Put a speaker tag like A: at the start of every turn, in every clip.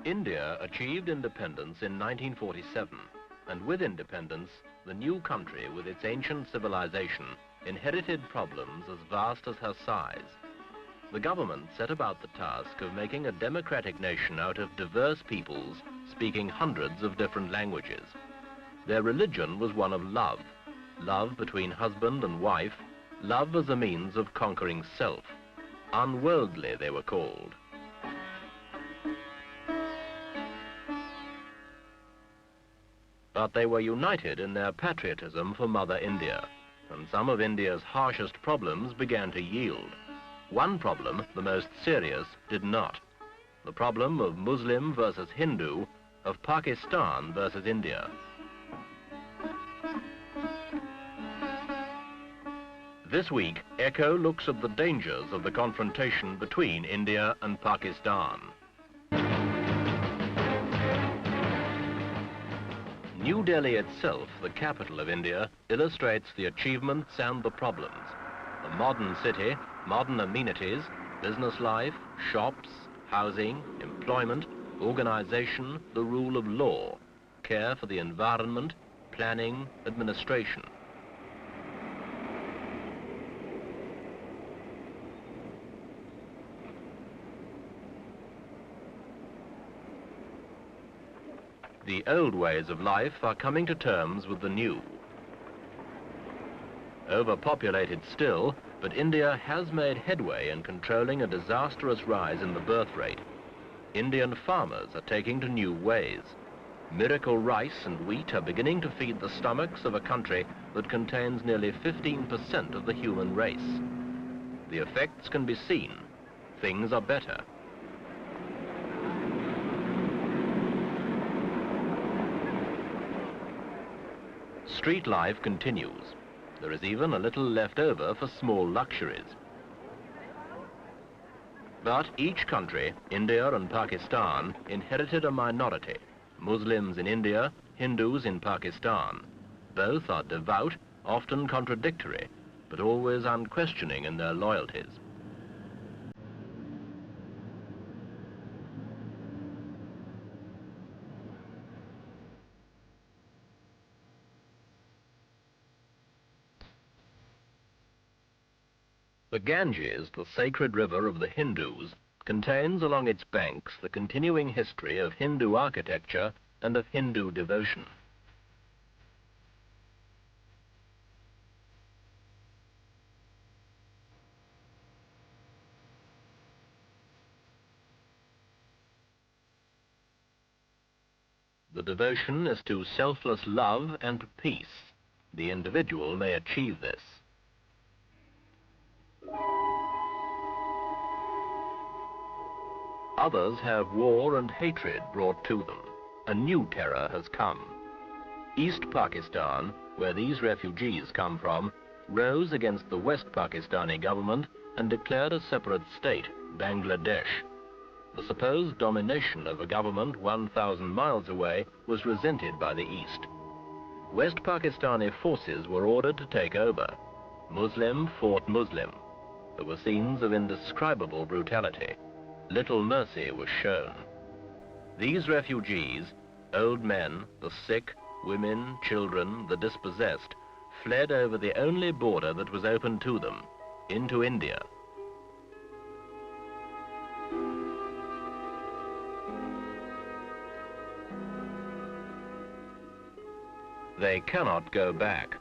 A: India achieved independence in 1947, and with independence, the new country with its ancient civilization inherited problems as vast as her size. The government set about the task of making a democratic nation out of diverse peoples speaking hundreds of different languages. Their religion was one of love, love between husband and wife, love as a means of conquering self. Unworldly, they were called. But they were united in their patriotism for Mother India, and some of India's harshest problems began to yield. One problem, the most serious, did not. The problem of Muslim versus Hindu, of Pakistan versus India. This week, Echo looks at the dangers of the confrontation between India and Pakistan. New Delhi itself, the capital of India, illustrates the achievements and the problems. A modern city, modern amenities, business life, shops, housing, employment, organization, the rule of law, care for the environment, planning, administration. The old ways of life are coming to terms with the new. Overpopulated still, but India has made headway in controlling a disastrous rise in the birth rate. Indian farmers are taking to new ways. Miracle rice and wheat are beginning to feed the stomachs of a country that contains nearly 15% of the human race. The effects can be seen. Things are better. Street life continues. There is even a little left over for small luxuries. But each country, India and Pakistan, inherited a minority. Muslims in India, Hindus in Pakistan. Both are devout, often contradictory, but always unquestioning in their loyalties. The Ganges, the sacred river of the Hindus, contains along its banks the continuing history of Hindu architecture and of Hindu devotion. The devotion is to selfless love and to peace. The individual may achieve this. Others have war and hatred brought to them. A new terror has come. East Pakistan, where these refugees come from, rose against the West Pakistani government and declared a separate state, Bangladesh. The supposed domination of a government 1,000 miles away was resented by the East. West Pakistani forces were ordered to take over. Muslim fought Muslim. There were scenes of indescribable brutality. Little mercy was shown. These refugees, old men, the sick, women, children, the dispossessed, fled over the only border that was open to them, into India. They cannot go back.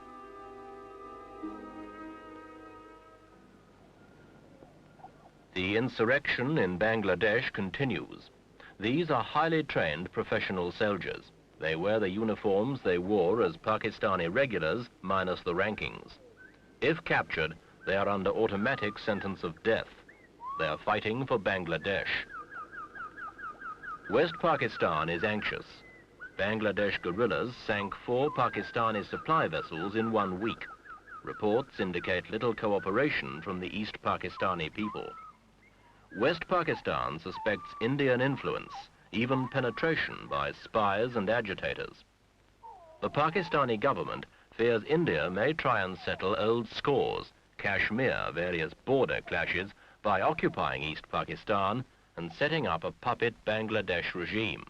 A: The insurrection in Bangladesh continues. These are highly trained professional soldiers. They wear the uniforms they wore as Pakistani regulars, minus the rankings. If captured, they are under automatic sentence of death. They are fighting for Bangladesh. West Pakistan is anxious. Bangladesh guerrillas sank 4 Pakistani supply vessels in 1 week. Reports indicate little cooperation from the East Pakistani people. West Pakistan suspects Indian influence, even penetration by spies and agitators. The Pakistani government fears India may try and settle old scores, Kashmir various border clashes by occupying East Pakistan and setting up a puppet Bangladesh regime.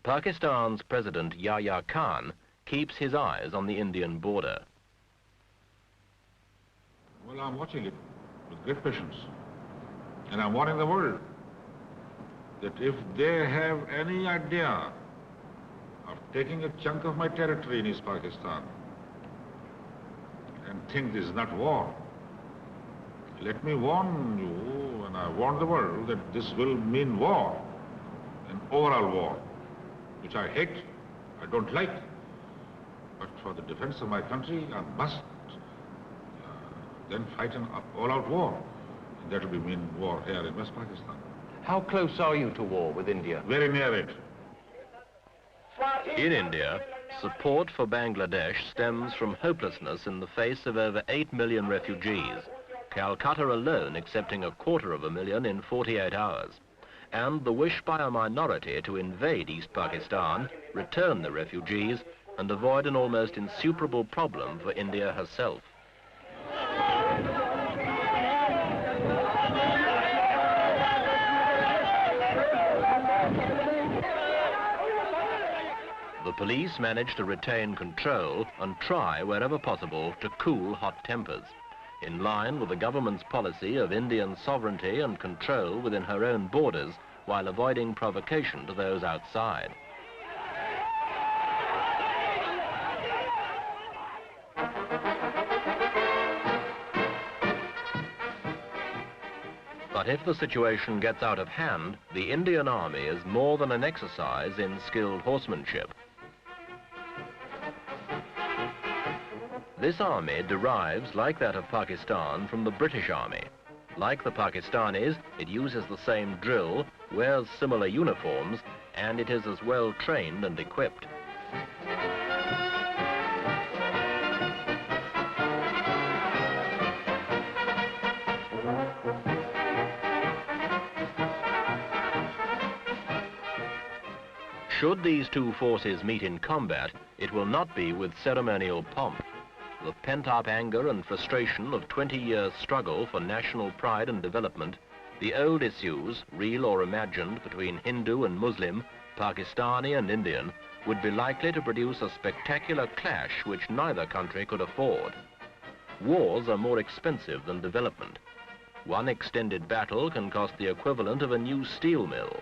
A: Pakistan's President Yahya Khan keeps his eyes on the Indian border.
B: Well, I'm watching it with great patience. And I'm warning the world that if they have any idea of taking a chunk of my territory in East Pakistan and think this is not war, let me warn you, and I warn the world, that this will mean war, an overall war, which I hate, I don't like. But for the defense of my country, I must then fight an all-out war. And that will mean war here in West Pakistan.
C: How close are you to war with India?
B: Very near it.
A: In India, support for Bangladesh stems from hopelessness in the face of over 8 million refugees, Calcutta alone accepting 250,000 in 48 hours, and the wish by a minority to invade East Pakistan, return the refugees, and avoid an almost insuperable problem for India herself. The police managed to retain control and try, wherever possible, to cool hot tempers, in line with the government's policy of Indian sovereignty and control within her own borders, while avoiding provocation to those outside. But if the situation gets out of hand, the Indian army is more than an exercise in skilled horsemanship. This army derives, like that of Pakistan, from the British Army. Like the Pakistanis, it uses the same drill, wears similar uniforms, and it is as well trained and equipped. Should these two forces meet in combat, it will not be with ceremonial pomp. The pent-up anger and frustration of 20 years' struggle for national pride and development, the old issues, real or imagined, between Hindu and Muslim, Pakistani and Indian, would be likely to produce a spectacular clash which neither country could afford. Wars are more expensive than development. One extended battle can cost the equivalent of a new steel mill.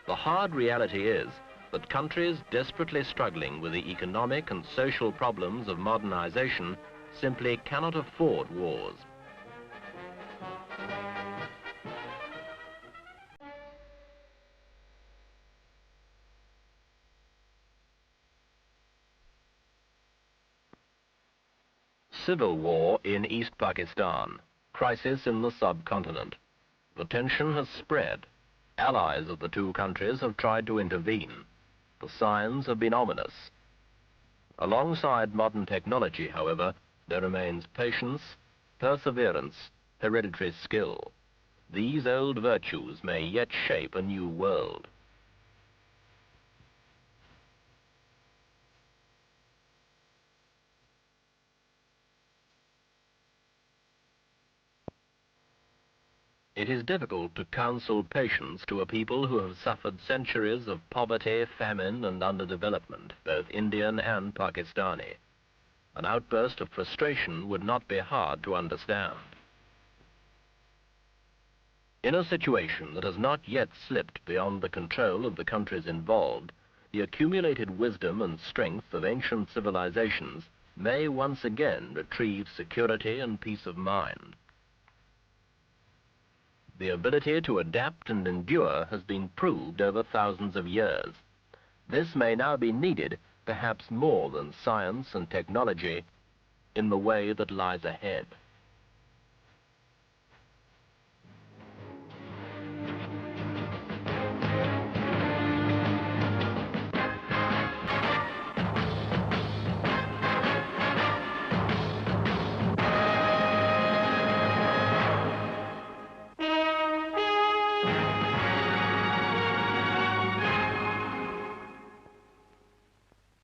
A: The hard reality is that countries desperately struggling with the economic and social problems of modernization simply cannot afford wars. Civil war in East Pakistan. Crisis in the subcontinent. The tension has spread. Allies of the two countries have tried to intervene. The signs have been ominous. Alongside modern technology, however, there remains patience, perseverance, hereditary skill. These old virtues may yet shape a new world. It is difficult to counsel patience to a people who have suffered centuries of poverty, famine, and underdevelopment, both Indian and Pakistani. An outburst of frustration would not be hard to understand. In a situation that has not yet slipped beyond the control of the countries involved, the accumulated wisdom and strength of ancient civilizations may once again retrieve security and peace of mind. The ability to adapt and endure has been proved over thousands of years. This may now be needed, perhaps more than science and technology, in the way that lies ahead.